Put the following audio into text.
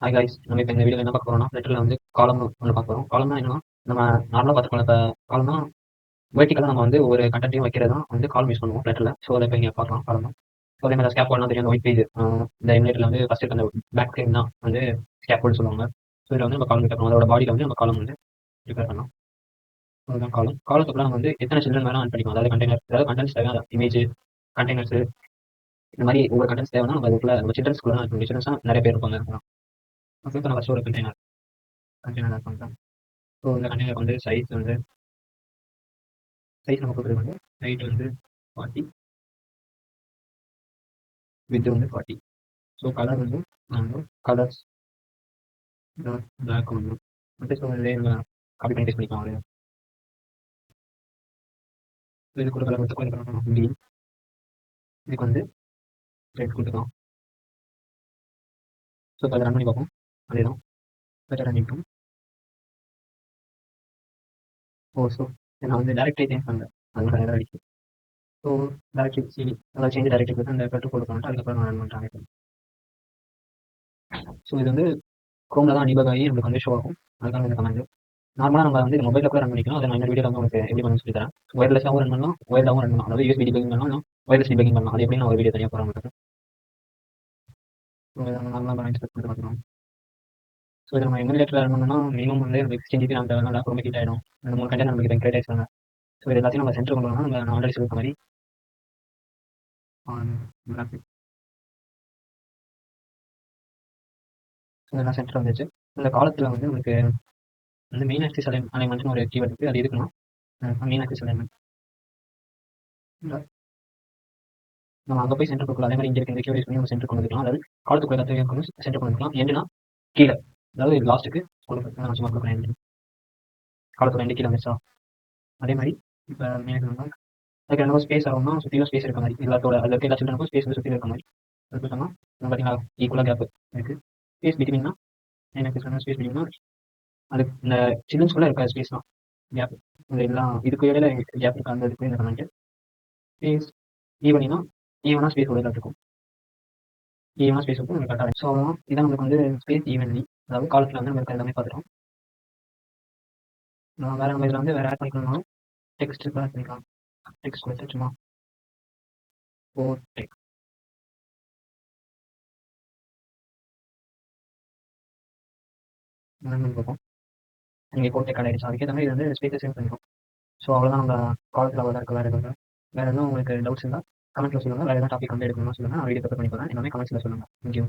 Hi guys, நம்ம இப்போ இந்த வீடியோவில் என்ன பார்க்க போறோம்னா, லெட்டரில் வந்து காலம் ஒன்று பார்க்க போகிறோம். காலம்னா என்னன்னா, நம்ம நார்மலாக பார்த்துக்கலாம். இப்போ காலம்னா வெர்டிக்கலாக நம்ம வந்து ஒவ்வொரு கண்டென்ட்டையும் வைக்கிறது தான் வந்து காலம் யூஸ் பண்ணுவோம் லெட்டரில். ஸோ அதை இப்போ இங்கே பார்க்கலாம் காலம் தான். ஸோ அதே மாதிரி ஸ்கேப் போர்ட்லாம் தெரியும், அந்த ஒயிட் பேஜ். இந்த எமுலேட்டரில் வந்து ஃபஸ்ட் இருக்க அந்த பேக் ஸ்க்ரீன் தான் வந்து ஸ்கேப் போர்டு சொல்லுவாங்க. ஸோ இதில் வந்து நம்ம காலம் கேட்போம், அதோட பாடியில் வந்து நம்ம காலம் வந்து ப்ரிப்பேர் பண்ணலாம். அதுதான் காலம். காலத்துக்குள்ள நம்ம வந்து எத்தனை சில்ட்ரன் வேணால் ஆட் பண்ணிக்கலாம். அதாவது கண்டெய்னர், அதாவது கண்டென்ட்ஸ் தேவை, இமேஜ், கண்டெய்னர்ஸ், இந்த மாதிரி ஒவ்வொரு கண்டென்ட்ஸ் தேவைன்னா நம்ம அதுக்குள்ள நம்ம சில்ட்ரன்ஸ்குள்ள தான் சில்ட்ரன்ஸாக நிறைய பேர் இருப்பாங்க. அப்போ இப்போ நான் ஃபஸ்ட் ஒரு கண்டெய்னர் ஆட் பண்ணுறேன். ஸோ இந்த கண்டெய்னர் வந்து சைஸ் நம்ம கொடுக்குறது வந்து ஹைட் வந்து 40, வித் வந்து 40. ஸோ கலர் வந்து கலர்ஸ் பிளாக் வந்து வந்து ஸோ இதே நம்ம காப்பி பண்ணி பேஸ்ட் பண்ணிக்கலாம். ஒரு இதுக்கு ஒரு கலர் வந்து க்ரீன், இதுக்கு வந்து ரெட் கொடுத்துக்கலாம். ஸோ இப்போ அதை ரன் பண்ணி பார்ப்போம். அதே தான் பெட்டர் ரன் இருக்கும். ஸோ நான் வந்து டேரக்டரி சேஞ்ச் பண்ணுறேன், அதனால எதாவது அடிக்கும். ஸோ டேரக்டரி சிடி அதாவது சேஞ்ச் டேரக்டரி வந்து அந்த பெட்ரோல் போட்டு பண்ணிட்டு அதுக்கப்புறம் நான் ரன் பண்ணுறேன். ஸோ இது வந்து க்ரோமில் தான் அனிபக் ஆகி நம்மளுக்கு வந்து ஷோ ஆகும். அதுக்காக இந்த கமெண்ட் நார்மலாக நம்ம வந்து மொபைலில் கூட ரன் பண்ணிக்கலாம். அதை நான் இன்னொரு வீடியோ வந்து உங்களுக்கு எப்படி பண்ணி சொல்லி தரேன். ஒயர்லெஸ்ஸாகவும் ரன் பண்ணலாம், ஒயர்டாகவும் ரன் பண்ணலாம். அதாவது யூஎஸ்பி டிபக்கிங் பண்ணலாம், ஒயர்லெஸ் டிபக்கிங் பண்ணலாம். அது எப்படி நான் ஒரு வீடியோ தனியாக போகிறேன் உங்களுக்கு. ஸோ இதை நம்ம நார்மலாக இன்ஸ்பெக்ட் பண்ணிட்டு பார்க்கலாம். ஸோ இதை நம்ம எமுலேட்டரில் ரன் பண்ணோம்னா மினிமம் வந்து நம்ம 16 GB RAM தேவைன்னா ரொம்ப ஹீட் ஆகிடும். அந்த 3 கண்டென்ட் நமக்கு கிரியேட் ஆகிடுவாங்க. ஸோ இது எல்லாத்தையும் நம்ம சென்டர் கொண்டு வரணும். நம்ம ஆல்ரெடி சொல்லியிருக்க மாதிரி கிராஃபிக் இதெல்லாம் சென்டர் வந்துச்சு. இந்த காலத்தில் வந்து உங்களுக்கு வந்து மெயின் ஆக்சிஸ் அலைன்மெண்ட்னு ஒரு கீவேர்ட் இருக்குது. அது எதுக்குன்னா மெயின் ஆக்சிஸ் அலைன்மெண்ட் நம்ம அங்கே போய் சென்டர் கொடுக்கலாம். அதே மாதிரி இங்கே இருக்க இந்த கீவேர்ட் பண்ணி நம்ம சென்டர் கொண்டு வந்துக்கலாம். அதாவது காலத்துக்குள்ள எல்லாத்தையும் சென்டர் கொண்டு வந்துக்கலாம். எண்டுனா கீழே, அதாவது லாஸ்ட்டுக்கு நான் சும்மா கொடுக்குறேன். எண்டு காலத்துக்குள்ள எண்டு கீழே வந்துச்சா. அதே மாதிரி இப்போ மெயின் அதுக்கு என்ன ஸ்பேஸ் ஆகும்னா சுற்றிலும் ஸ்பேஸ் இருக்க மாதிரி எல்லாத்தோட அதில் இருக்க எல்லா சில்ட்ரனுக்கும் ஸ்பேஸ் வந்து சுற்றி இருக்க மாதிரி. அது பார்த்தோம்னா நம்ம பார்த்தீங்கன்னா ஈக்குவலாக கேப் இருக்குது. ஸ்பேஸ் பிட்வீன்னா எனக்கு ஸ்பேஸ் பிட்வீன்னா அது இந்த சில்ட்ரன்ஸ்குள்ளே இருக்க ஸ்பேஸ் தான் கேப். இந்த எல்லாம் இதுக்கு இடையில கேப் இருக்கு. அந்த இதுக்கு இந்த கமெண்ட் ஸ்பேஸ் ஈவனினா ஈவனாக ஸ்பேஸ் உள்ள இருக்கும். ஈவனாக ஸ்பேஸ் இருக்கும் நம்ம கரெக்டாக. ஸோ இதான் நம்மளுக்கு வந்து ஸ்பேஸ் ஈவன்லி, அதாவது காலத்தில் வந்து நம்மளுக்கு எல்லாமே பார்த்துட்டோம். வேறு நம்ம இதில் வந்து வேறு ஆட் பண்ணிக்கணும்னாலும் டெக்ஸ்ட் ஆட் பண்ணிக்கலாம். டெக்ஸ்ட் வச்சு சும்மா டெக்ஸ்ட் பார்ப்போம். நீங்கள் போட்டு கடை ஆகிடுச்சு. அதுக்கேற்ற மாதிரி இது வந்து ஸ்பேஸை சேவ் பண்ணிடும். ஸோ அவ்வளோதான் நம்ம காலத்தில் அவ்வளோ இருக்க வேறு எதுவும். வேறு எதுவும் உங்களுக்கு டவுட்ஸ் இருந்தால் கமெண்ட்டில் சொல்லுங்கள். வேறு எதாவது டாபிக் வந்து எடுக்கணும்னு சொல்லுங்கள். நான் வீடியோ ப்ரிப்பேர் பண்ணி போகிறேன். எல்லாமே கமெண்ட்ஸில் சொல்லுங்கள். தேங்க்யூ.